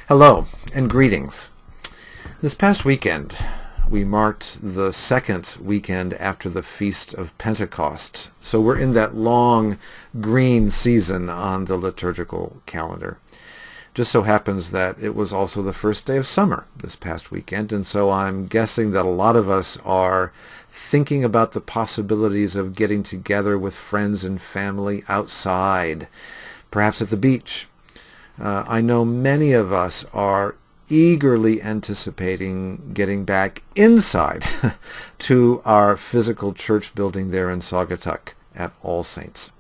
Hello and greetings. This past weekend, we marked the second weekend after the Feast of Pentecost. So we're in that long green season on the liturgical calendar. Just so happens that it was also the first day of summer this past weekend, and so I'm guessing that a lot of us are thinking about the possibilities of getting together with friends and family outside, perhaps at the beach. I know many of us are eagerly anticipating getting back inside to our physical church building there in Saugatuck at All Saints.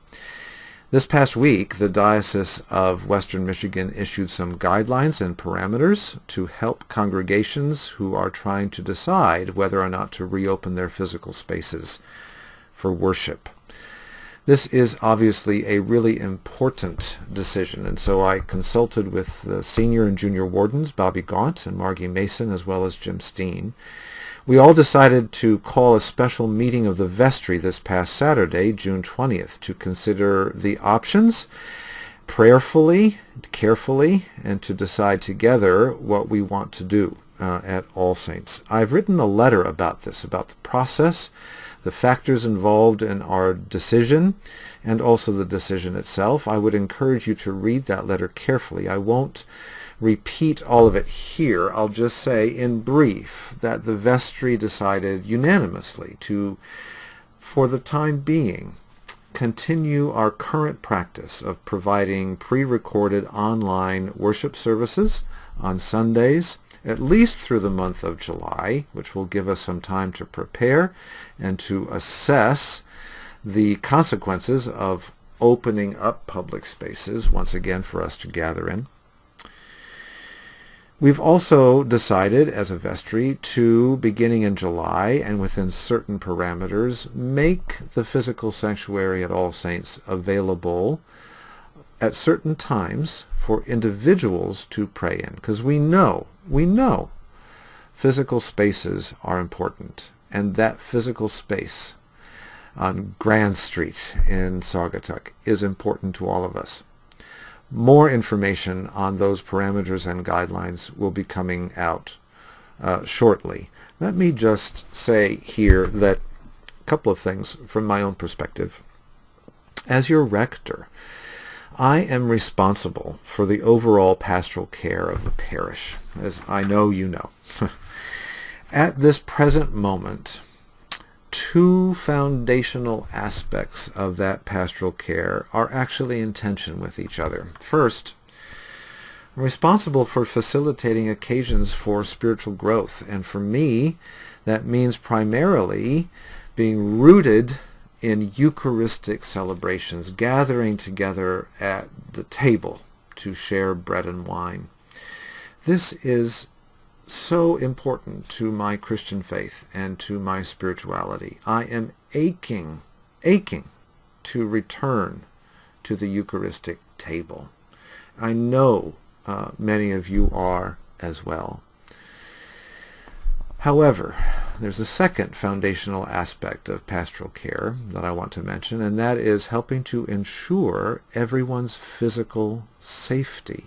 This past week, the Diocese of Western Michigan issued some guidelines and parameters to help congregations who are trying to decide whether or not to reopen their physical spaces for worship. This is obviously a really important decision, and so I consulted with the senior and junior wardens, Bobby Gaunt and Margie Mason, as well as Jim Steen. We all decided to call a special meeting of the vestry this past Saturday, June 20th, to consider the options prayerfully, carefully, and to decide together what we want to do at All Saints. I've written a letter about this, about the process, the factors involved in our decision, and also the decision itself. I would encourage you to read that letter carefully. I won't repeat all of it here. I'll just say in brief that the vestry decided unanimously to, for the time being, continue our current practice of providing pre-recorded online worship services on Sundays, at least through the month of July, which will give us some time to prepare and to assess the consequences of opening up public spaces once again for us to gather in. We've also decided as a vestry to, beginning in July and within certain parameters, make the physical sanctuary at All Saints available at certain times for individuals to pray in, because we know physical spaces are important, and that physical space on Grand Street in Saugatuck is important to all of us. More information on those parameters and guidelines will be coming out shortly. Let me just say here that a couple of things from my own perspective. As your rector, I am responsible for the overall pastoral care of the parish, as I know you know. At this present moment, two foundational aspects of that pastoral care are actually in tension with each other. First, I'm responsible for facilitating occasions for spiritual growth, and for me, that means primarily being rooted in Eucharistic celebrations, gathering together at the table to share bread and wine. This is so important to my Christian faith and to my spirituality. I am aching to return to the Eucharistic table. I know many of you are as well. However, there's a second foundational aspect of pastoral care that I want to mention, and that is helping to ensure everyone's physical safety,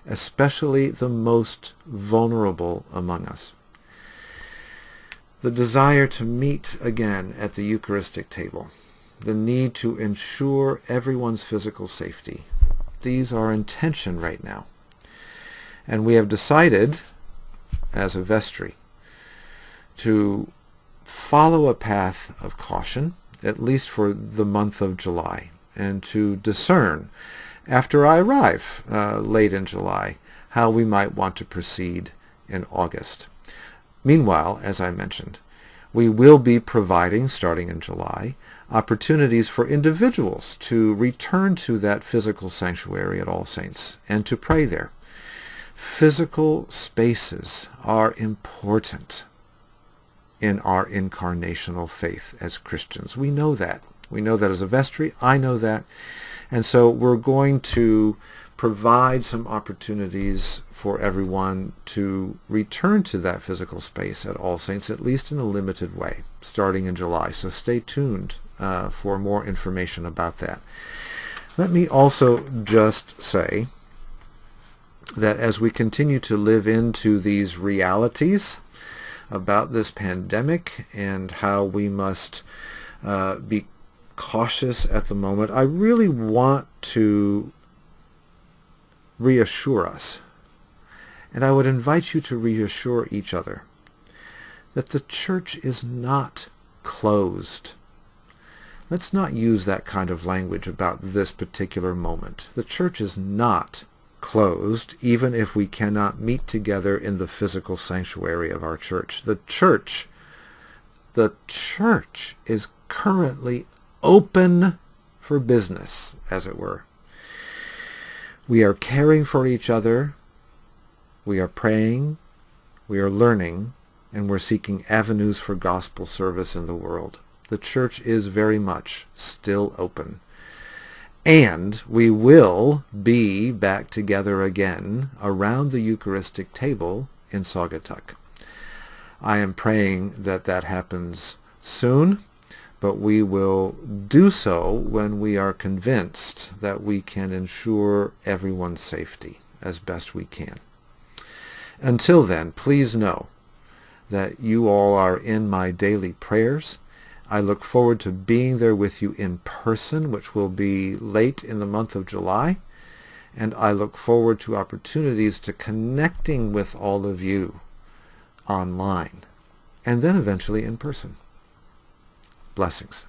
especially the most vulnerable among us. The desire to meet again at the Eucharistic table, the need to ensure everyone's physical safety, these are in tension right now. And we have decided, as a vestry, to follow a path of caution, at least for the month of July, and to discern, after I arrive late in July, how we might want to proceed in August. Meanwhile, as I mentioned, we will be providing, starting in July, opportunities for individuals to return to that physical sanctuary at All Saints and to pray there. Physical spaces are important in our incarnational faith as Christians. We know that. We know that as a vestry. I know that. And so we're going to provide some opportunities for everyone to return to that physical space at All Saints, at least in a limited way, starting in July. So stay tuned for more information about that. Let me also just say that as we continue to live into these realities about this pandemic and how we must be cautious at the moment, I really want to reassure us, and I would invite you to reassure each other, that the church is not closed. Let's not use that kind of language about this particular moment. The church is not closed, even if we cannot meet together in the physical sanctuary of our church. The church is currently open for business, as it were. We are caring for each other, we are praying, we are learning, and we're seeking avenues for gospel service in the world. The church is very much still open. And we will be back together again around the Eucharistic table in Saugatuck. I am praying that that happens soon, but we will do so when we are convinced that we can ensure everyone's safety as best we can. Until then, please know that you all are in my daily prayers. I look forward to being there with you in person, which will be late in the month of July. And I look forward to opportunities to connecting with all of you online, and then eventually in person. Blessings.